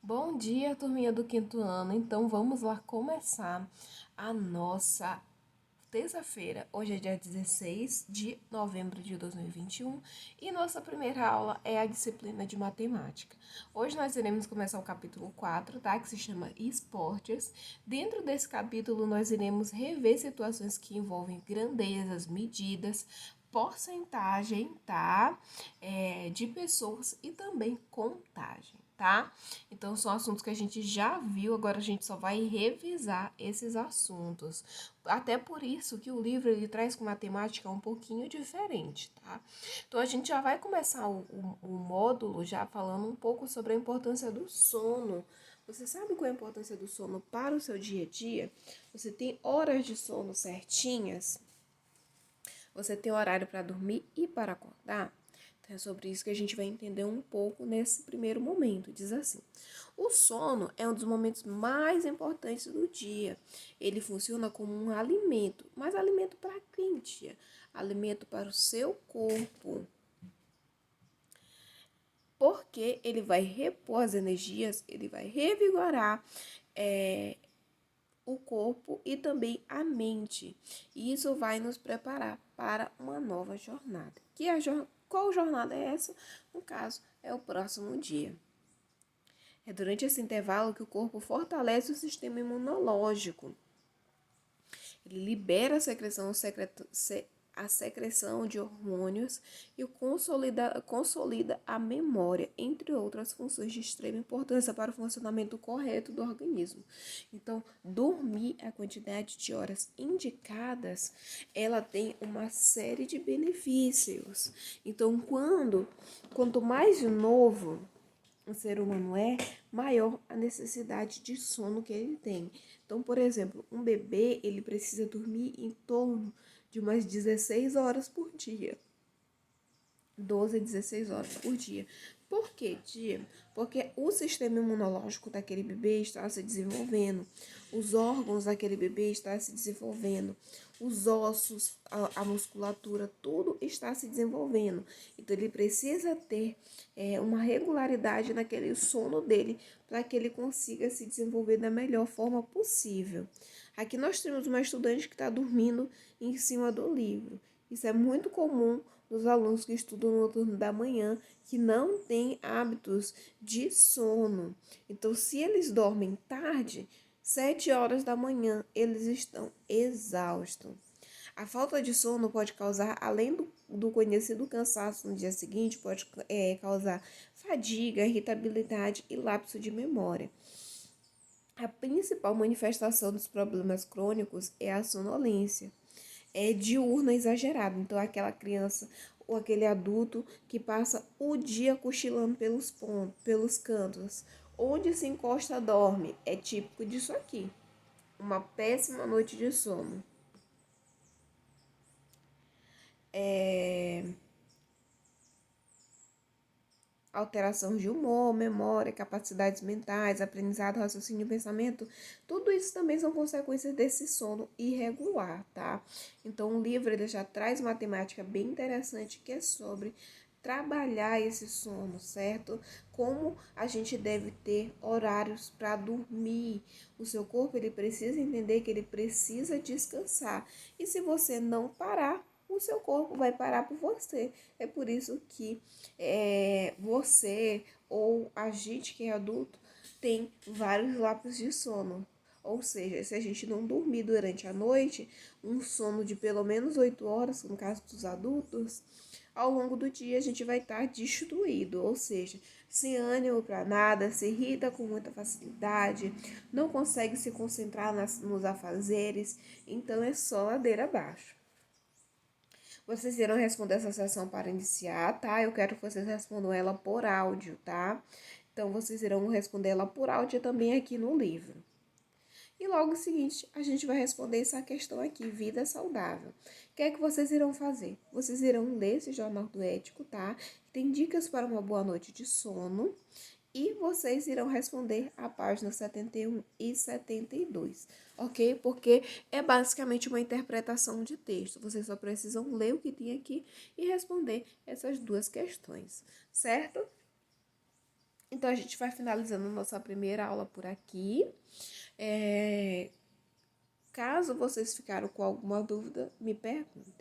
Bom dia, turminha do quinto ano. Então vamos lá começar a nossa terça-feira. Hoje é dia 16 de novembro de 2021 e nossa primeira aula é a disciplina de matemática. Hoje nós iremos começar o capítulo 4, tá? Que se chama Esportes. Dentro desse capítulo nós iremos rever situações que envolvem grandezas, medidas, porcentagem, tá? De pessoas e também contagem, tá? Então, são assuntos que a gente já viu, agora a gente só vai revisar esses assuntos. Até por isso que o livro ele traz com matemática um pouquinho diferente, tá? Então, a gente já vai começar o módulo já falando um pouco sobre a importância do sono. Você sabe qual é a importância do sono para o seu dia a dia? Você tem horas de sono certinhas? Você tem horário para dormir e para acordar? Então, é sobre isso que a gente vai entender um pouco nesse primeiro momento. Diz assim: o sono é um dos momentos mais importantes do dia. Ele funciona como um alimento. Mas alimento para quem, tia? Alimento para o seu corpo. Porque ele vai repor as energias, ele vai revigorar o corpo e também a mente. E isso vai nos preparar para uma nova jornada. Qual jornada é essa? No caso, é o próximo dia. É durante esse intervalo que o corpo fortalece o sistema imunológico. Ele libera a secreção de hormônios e consolida a memória, entre outras funções de extrema importância para o funcionamento correto do organismo. Então, dormir a quantidade de horas indicadas, ela tem uma série de benefícios. Então, quanto mais novo o ser humano é, maior a necessidade de sono que ele tem. Então, por exemplo, um bebê, ele precisa dormir em torno de umas 16 horas por dia. 12 a 16 horas por dia. Por que dia? Porque o sistema imunológico daquele bebê está se desenvolvendo, os órgãos daquele bebê estão se desenvolvendo, os ossos, a musculatura, tudo está se desenvolvendo. Então, ele precisa ter uma regularidade naquele sono dele para que ele consiga se desenvolver da melhor forma possível. Aqui nós temos uma estudante que está dormindo em cima do livro. Isso é muito comum nos alunos que estudam no turno da manhã, que não têm hábitos de sono. Então, se eles dormem tarde, 7 horas da manhã, eles estão exaustos. A falta de sono pode causar, além do conhecido cansaço no dia seguinte, pode causar fadiga, irritabilidade e lapso de memória. A principal manifestação dos problemas crônicos é a sonolência. É diurna exagerada. Então, aquela criança ou aquele adulto que passa o dia cochilando pelos cantos. Onde se encosta, dorme. É típico disso aqui. Uma péssima noite de sono. Alteração de humor, memória, capacidades mentais, aprendizado, raciocínio e pensamento, tudo isso também são consequências desse sono irregular, tá? Então, o livro ele já traz uma temática bem interessante que é sobre trabalhar esse sono, certo? Como a gente deve ter horários para dormir. O seu corpo ele precisa entender que ele precisa descansar. E se você não parar, o seu corpo vai parar por você. É por isso que você ou a gente que é adulto tem vários lapsos de sono. Ou seja, se a gente não dormir durante a noite, um sono de pelo menos 8 horas, no caso dos adultos, ao longo do dia a gente vai estar destruído, ou seja, sem ânimo para nada, se irrita com muita facilidade, não consegue se concentrar nos afazeres, então é só ladeira abaixo. Vocês irão responder essa sessão para iniciar, tá? Eu quero que vocês respondam ela por áudio, tá? Então, vocês irão responder ela por áudio também aqui no livro. E logo em seguinte, a gente vai responder essa questão aqui, vida saudável. O que é que vocês irão fazer? Vocês irão ler esse Jornal do Ético, tá? Tem dicas para uma boa noite de sono. E vocês irão responder a página 71 e 72, ok? Porque é basicamente uma interpretação de texto. Vocês só precisam ler o que tem aqui e responder essas duas questões, certo? Então, a gente vai finalizando nossa primeira aula por aqui. Caso vocês ficaram com alguma dúvida, me perguntem.